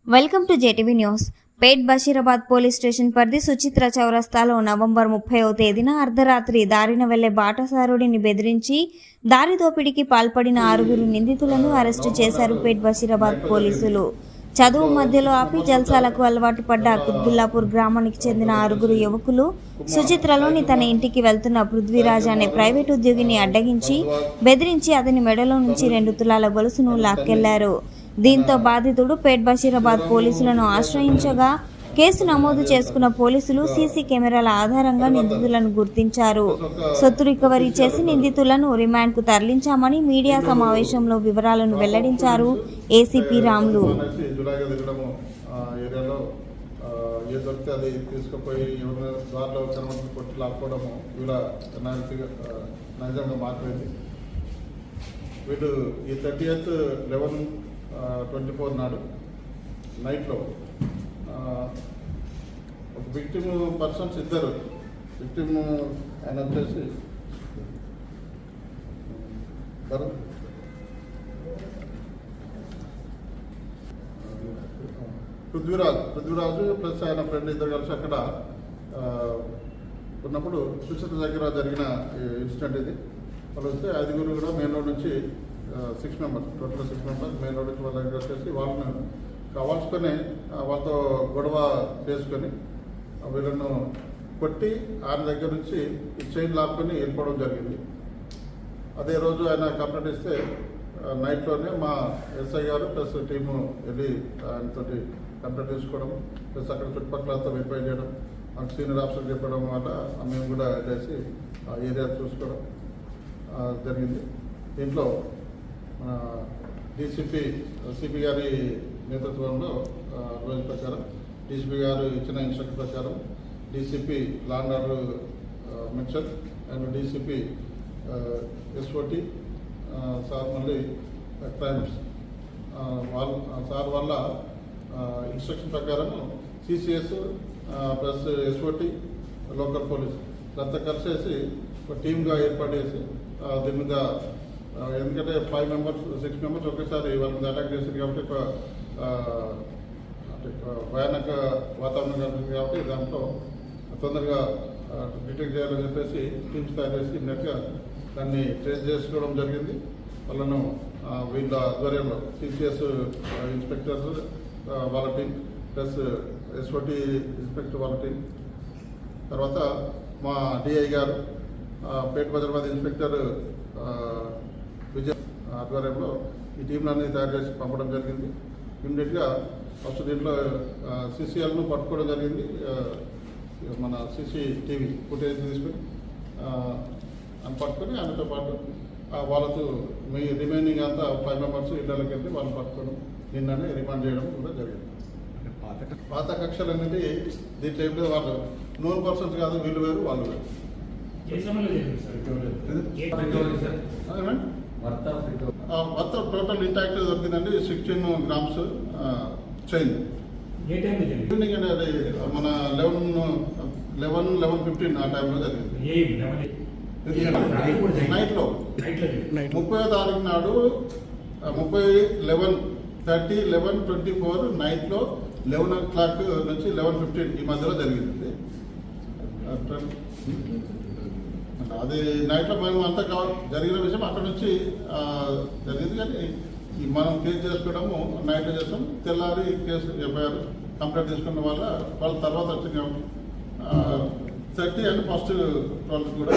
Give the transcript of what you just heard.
Welcome to JTV news. Pet Basheerabad police station పరిధి సుచిత్ర చౌరస్తాలో November 30వ తేదీన అర్ధరాత్రి దారిన వెళ్లే బాటసారుడిని బెదిరించి దారి దోపిడీకి పాల్పడిన 6 నిందితులను అరెస్టు చేశారు పేట్ బషీరాబాద్ పోలీసులు. చదువు మధ్యలో ఆపి జల్సాలకు అలవాటు పడ్డ కుత్బుల్లాపూర్ గ్రామానికి చెందిన 6 యువకులు సుచిత్రలోని తన ఇంటికి వెళ్తున్న పృథ్వీరాజ్ అనే ప్రైవేట్ ఉద్యోగిని అడ్డగించి బెదిరించి అతని మెడలో నుంచి 2 తులాల గొలుసును లాక్కెళ్లారు. దీంతో బాధితుడు పేట్ బషీరాబాద్ పోలీసులను ఆశ్రయించగా కేసు నమోదు చేసుకున్న పోలీసులు సీసీ కెమెరాల ఆధారంగా నిందితులను గుర్తించారు. సొత్తు రికవరీ చేసి నిందితులను రిమాండ్కు తరలించామని మీడియా సమావేశంలో వివరాలను వెల్లడించారు ఏసీపీ రాములు. వీళ్ళు ఈ 30th 11/24 నాడు నైట్లో ఒక విక్టిమ్ పర్సన్స్ ఇద్దరు విక్టిమ్ ఆయన వచ్చేసి పృథ్వీరాజు ప్లస్ ఆయన ఫ్రెండ్ ఇద్దరు కలిసి అక్కడ ఉన్నప్పుడు సుచిత్ర దగ్గర జరిగిన ఇన్సిడెంట్ ఇది. వాళ్ళు వస్తే 5 కూడా మెయిన్ రోడ్ నుంచి 6 members total 6 members main road నుంచి వాళ్ళ దగ్గర వచ్చేసి వాళ్ళని కావాల్సుకొని వాళ్ళతో గొడవ చేసుకొని వీళ్ళను కొట్టి ఆయన దగ్గర నుంచి ఈ చైన్ లాక్కొని వెళ్ళిపోవడం జరిగింది. అదే రోజు ఆయన కంప్లైంట్ ఇస్తే నైట్లోనే మా ఎస్ఐ గారు ప్లస్ టీము వెళ్ళి ఆయనతో కంప్లైంట్ తీసుకోవడం ప్లస్ అక్కడ చుట్టుపక్కలంతా వెరిఫై చేయడం మాకు సీనియర్ ఆఫీసర్ చెప్పడం వల్ల మేము కూడా వెళ్ళేసి ఆ ఏరియా చూసుకోవడం జరిగింది. దీంట్లో సిపి గారి నేతృత్వంలో రోజు ప్రకారం డీసీపీ గారు ఇచ్చిన ఇన్స్ట్రక్షన్ ప్రకారం DCP law and order mixture and DCP SOT sir మళ్ళీ క్రైమ్స్ సార్ వల్ల ఇన్స్ట్రక్షన్ ప్రకారం CCS plus SOT local police అంతా కలిసేసి ఒక టీమ్గా ఏర్పాటు చేసి దీని మీద ఎందుకంటే 5 మెంబర్స్ 6 మెంబర్స్ ఒకేసారి వాళ్ళ మీద అటాక్ చేసింది కాబట్టి భయానక వాతావరణం కనిపిస్తుంది కాబట్టి దాంట్లో తొందరగా డిటెక్ట్ చేయాలని చెప్పేసి టీమ్స్ తయారు చేసి ఇమ్మీడియట్గా దాన్ని ట్రేస్ చేసుకోవడం జరిగింది. వాళ్ళను వీళ్ళ ఆధ్వర్యంలో సిసిఎస్ ఇన్స్పెక్టర్స్ వాళ్ళ టీం ప్లస్ ఎస్ఓటి ఇన్స్పెక్టర్ వాళ్ళ టీం తర్వాత మా డిఐ గారు పేట్ బషీరాబాద్ ఇన్స్పెక్టర్ విజయ్ ఆధ్వర్యంలో ఈ టీంలన్నీ తయారు చేసి పంపడం జరిగింది. ఇమ్మీడియట్గా ఫస్ట్ దీంట్లో సిసిఎల్ను పట్టుకోవడం జరిగింది. మన CCTV ఫుటేజ్ తీసుకుని అని పట్టుకొని ఆయనతో పాటు వాళ్ళతో మీ రిమైనింగ్ అంతా 5 మెంబర్స్ ఇళ్ళకి వెళ్ళి వాళ్ళని పట్టుకోవడం నిన్ననే రిమాండ్ చేయడం కూడా జరిగింది. పాత కక్షలు అనేది దీంట్లో ఏం లేదు, వాళ్ళు నోన్ పర్సన్స్ కాదు, వీళ్ళు వేరు వాళ్ళు వేరు. మొత్తం టోటల్ ఇంటాక్ట్ దొరికిందండి 16 grams చైన్. ఈవినింగ్ అండి అది మన 11:15 ఆ టైంలో జరిగింది. నైట్లో 30వ తారీఖు నాడు 11:30 11:24 నైట్లో 11 o'clock నుంచి 11:15 ఈ మధ్యలో జరిగింది. అది నైట్లో మేము అంతా జరిగిన విషయం అక్కడ నుంచి జరిగింది. కానీ మనం కేసు చేసుకోవడము నైట్లో చేస్తాం, తెల్లారి కేసు ఎఫ్ఐఆర్ కంప్లైంట్ తీసుకున్న వాళ్ళ తర్వాత వచ్చింది కాబట్టి 30 and first 12 కూడా